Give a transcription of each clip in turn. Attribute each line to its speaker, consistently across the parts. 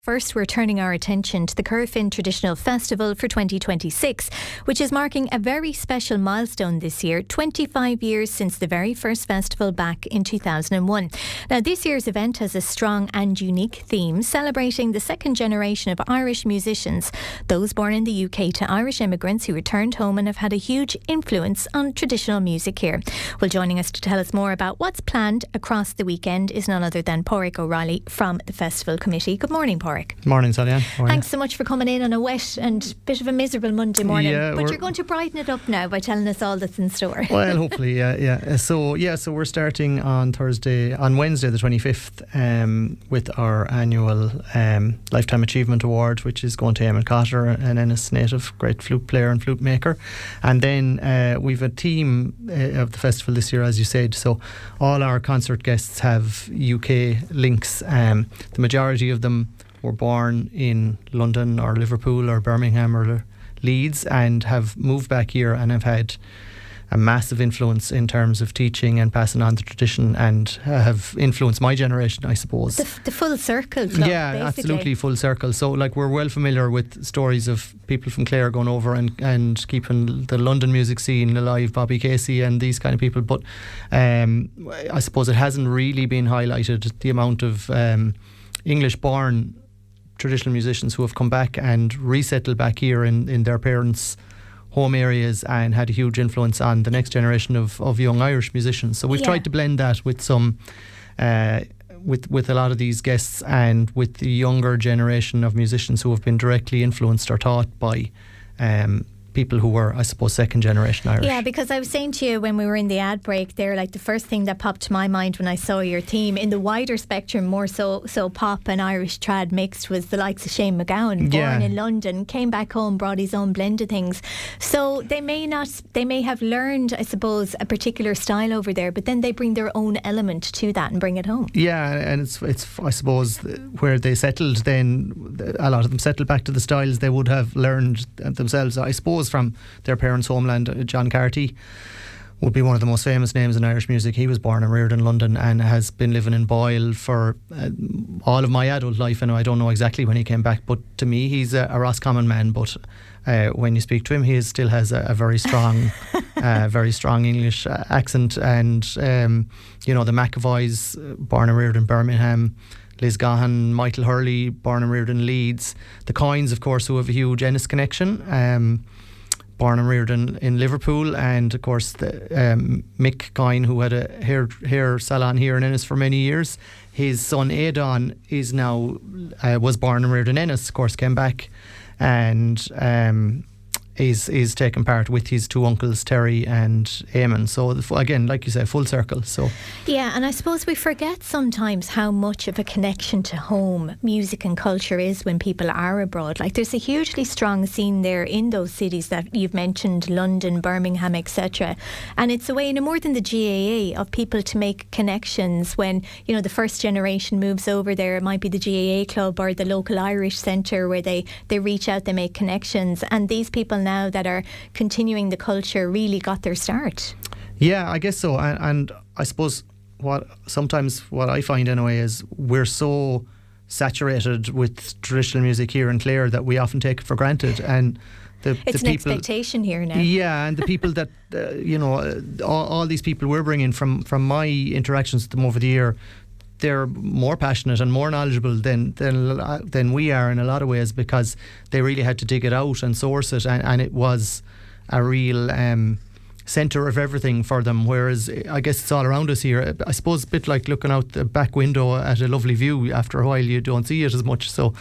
Speaker 1: First, we're turning our attention to the Corofin Traditional Festival for 2026, which is marking a very special milestone this year, 25 years since the very first festival back in 2001. Now, this year's event has a strong and unique theme, celebrating the second generation of Irish musicians, those born in the UK to Irish immigrants who returned home and have had a huge influence on traditional music here. Well, joining us to tell us more about what's planned across the weekend is none other than Padraic O'Reilly from the Festival Committee. Good morning, Padraic.
Speaker 2: Morning, Sally-Ann.
Speaker 1: Thanks so much for coming in on a wet and bit of a miserable Monday morning.
Speaker 2: Yeah,
Speaker 1: but you're going to brighten it up now by telling us all that's in store.
Speaker 2: Well, hopefully, yeah. So we're starting on Wednesday the 25th with our annual Lifetime Achievement Award, which is going to Eamon Cotter, an Ennis native, great flute player and flute maker. And then we've a team of the festival this year, as you said. So all our concert guests have UK links. The majority of them were born in London or Liverpool or Birmingham or Leeds and have moved back here and have had a massive influence in terms of teaching and passing on the tradition and have influenced my generation, I suppose.
Speaker 1: The full circle club,
Speaker 2: yeah,
Speaker 1: basically.
Speaker 2: Absolutely full circle. So we're well familiar with stories of people from Clare going over and keeping the London music scene alive, Bobby Casey and these kind of people, but I suppose it hasn't really been highlighted, the amount of English born traditional musicians who have come back and resettled back here in their parents' home areas and had a huge influence on the next generation of young Irish musicians. So we've tried to blend that with some with a lot of these guests and with the younger generation of musicians who have been directly influenced or taught by people who were, I suppose, second generation Irish.
Speaker 1: Yeah, because I was saying to you when we were in the ad break there, like the first thing that popped to my mind when I saw your theme in the wider spectrum, more so pop and Irish trad mixed, was the likes of Shane MacGowan, born in London, came back home, brought his own blend of things. So they may have learned, I suppose, a particular style over there, but then they bring their own element to that and bring it home. Yeah,
Speaker 2: and it's I suppose where they settled, then a lot of them settled back to the styles they would have learned themselves, I suppose, from their parents' homeland. John Carty would be one of the most famous names in Irish music. He was born and reared in London and has been living in Boyle for all of my adult life. And I don't know exactly when he came back, but to me he's a Roscommon man. But when you speak to him, he still has a very strong very strong English accent. And the McAvoys, born and reared in Birmingham, Liz Gahan, Michael Hurley, born and reared in Leeds. The Coynes, of course, who have a huge Ennis connection, born and reared in Liverpool. And, of course, Mick Coyne, who had a hair salon here in Ennis for many years. His son, Aidan, is now was born and reared in Ennis, of course, came back and is taking part with his two uncles, Terry and Eamon. So again, like you say, full circle. So
Speaker 1: yeah, and I suppose we forget sometimes how much of a connection to home music and culture is when people are abroad. Like there's a hugely strong scene there in those cities that you've mentioned, London, Birmingham, etc. And it's a way, no more than the GAA, of people to make connections when, the first generation moves over there. It might be the GAA club or the local Irish centre where they reach out, they make connections, and these people now that are continuing the culture really got their start.
Speaker 2: Yeah, I guess so. And I suppose what I find anyway is we're so saturated with traditional music here in Clare that we often take it for granted. And
Speaker 1: it's an expectation here now.
Speaker 2: Yeah, and the people that all these people we're bringing from my interactions with them over the year, they're more passionate and more knowledgeable than we are in a lot of ways, because they really had to dig it out and source it, and it was a real centre of everything for them, whereas I guess it's all around us here. I suppose a bit like looking out the back window at a lovely view. After a while you don't see it as much, so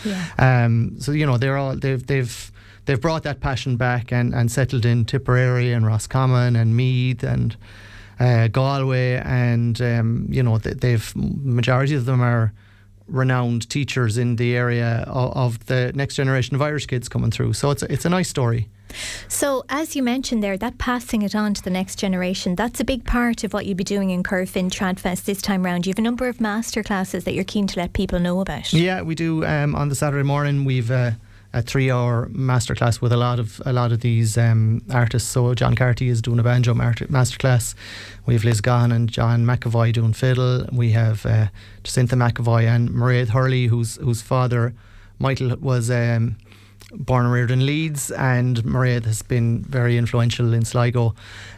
Speaker 2: they've brought that passion back and settled in Tipperary and Roscommon and Meath and Galway, and they've majority of them are renowned teachers in the area of the next generation of Irish kids coming through. So it's a nice story.
Speaker 1: So as you mentioned there, that passing it on to the next generation, that's a big part of what you'll be doing in Corofin Tradfest this time round. You have a number of masterclasses that you're keen to let people know about.
Speaker 2: Yeah, we do. On the Saturday morning we've a 3-hour masterclass with a lot of these artists. So John Carty is doing a banjo masterclass. We have Liz Gahan and John McAvoy doing fiddle. We have Jacinta McAvoy and Mairead Hurley, whose father Michael was born and reared in Leeds, and Mairead has been very influential in Sligo,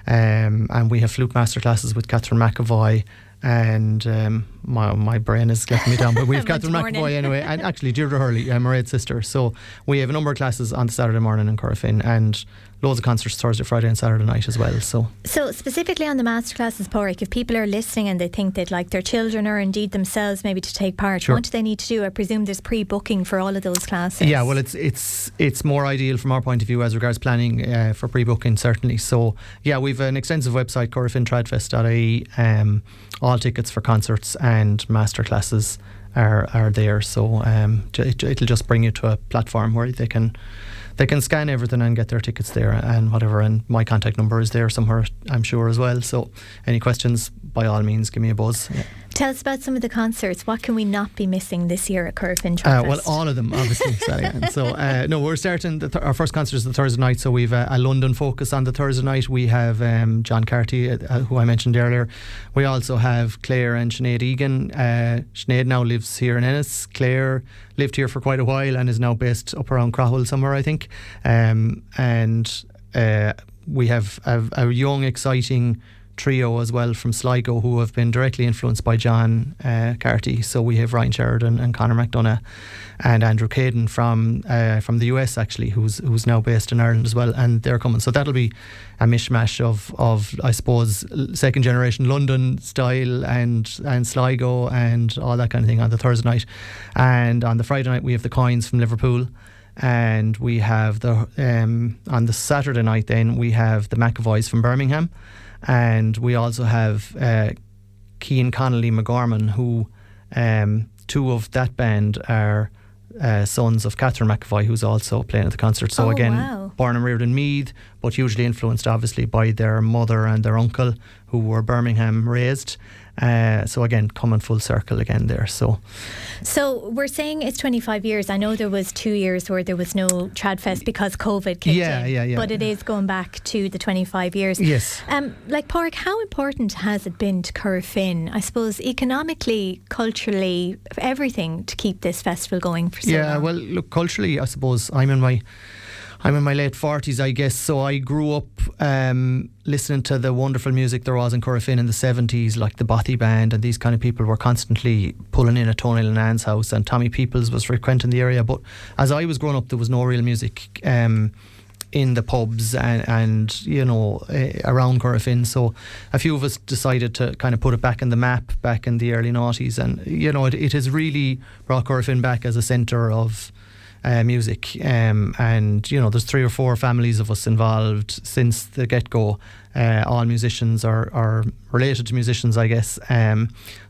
Speaker 2: and we have flute masterclasses with Catherine McAvoy, and my brain is letting me down, but we have Catherine McAvoy anyway, and actually Deirdre Hurley, Mairead's sister. So we have a number of classes on Saturday morning in Corofin, and loads of concerts Thursday, Friday and Saturday night as well. So
Speaker 1: specifically on the masterclasses, Padraic, if people are listening and they think they'd like their children or indeed themselves maybe to take part,
Speaker 2: sure,
Speaker 1: what do they need to do? I presume there's pre-booking for all of those classes.
Speaker 2: Yeah, well it's more ideal from our point of view as regards planning for pre-booking, certainly. So yeah, we've an extensive website, corofintradfest.ie. All tickets for concerts and masterclasses are there. So it'll just bring you to a platform where they can scan everything and get their tickets there and whatever, and my contact number is there somewhere, I'm sure, as well. So any questions, by all means, give me a buzz. Yeah.
Speaker 1: Tell us about some of the concerts. What can we not be missing this year at Corofin Traditional
Speaker 2: Well, all of them, obviously. Sally. And so, no, we're starting, our first concert is the Thursday night, so we've a London focus on the Thursday night. We have John Carty, who I mentioned earlier. We also have Clare and Sinead Egan. Sinead now lives here in Ennis. Clare lived here for quite a while and is now based up around Crowell somewhere, I think. And we have a young, exciting trio as well from Sligo who have been directly influenced by John Carty. So we have Ryan Sheridan and Conor McDonough and Andrew Caden from the US, actually, who's now based in Ireland as well, and they're coming. So that'll be a mishmash of I suppose second generation London style and Sligo and all that kind of thing on the Thursday night. And on the Friday night we have the Coins from Liverpool. And we have on the Saturday night then we have the McAvoys from Birmingham. And we also have Cian Connolly McGorman, who two of that band are sons of Catherine McAvoy, who's also playing at the concert. So born and reared in Meath, but hugely influenced obviously by their mother and their uncle, who were Birmingham raised. So again, coming full circle again there. So
Speaker 1: we're saying it's 25 years. I know there was 2 years where there was no Tradfest because COVID kicked in. Yeah. But it is going back to the 25 years.
Speaker 2: Yes.
Speaker 1: Like Padraic, how important has it been to Corofin, I suppose, economically, culturally, everything, to keep this festival going for so long?
Speaker 2: Yeah, well, look, culturally, I suppose I'm in my late 40s, I guess, so I grew up listening to the wonderful music there was in Corofin in the 70s, like the Bothy Band, and these kind of people were constantly pulling in at Tony Lennan's house, and Tommy Peoples was frequenting the area. But as I was growing up, there was no real music in the pubs and around Corofin. So a few of us decided to kind of put it back in the map back in the early 90s, and it has really brought Corofin back as a centre of music, and there's 3 or 4 families of us involved since the get-go. All musicians are related to musicians, I guess.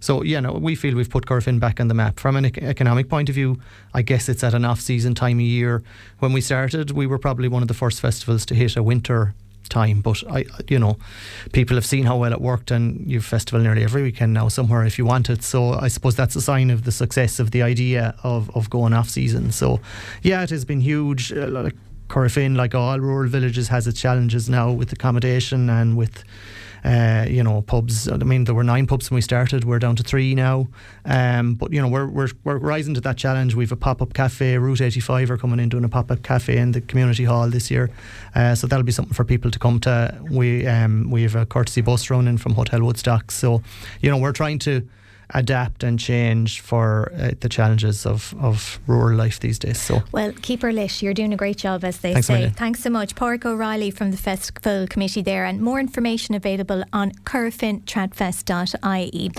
Speaker 2: So we feel we've put Corofin back on the map. From an economic point of view, I guess it's at an off-season time of year. When we started, we were probably one of the first festivals to hit a winter time, but people have seen how well it worked, and you've festival nearly every weekend now somewhere if you want it. So I suppose that's a sign of the success of the idea of going off season. So yeah, it has been huge. Like Corofin, like all rural villages, has its challenges now with accommodation and with pubs. I mean, there were 9 pubs when we started. We're down to 3 now. But we're rising to that challenge. We've a pop-up cafe. Route 85 are coming in doing a pop-up cafe in the community hall this year. So that'll be something for people to come to. We have a courtesy bus running from Hotel Woodstock. So we're trying to adapt and change for the challenges of rural life these days. So
Speaker 1: well, keep her lit. You're doing a great job, as they
Speaker 2: Thanks
Speaker 1: say.
Speaker 2: Maria.
Speaker 1: Thanks so much. Padraic O'Reilly from the festival committee there, and more information available on corofintradfest.ie.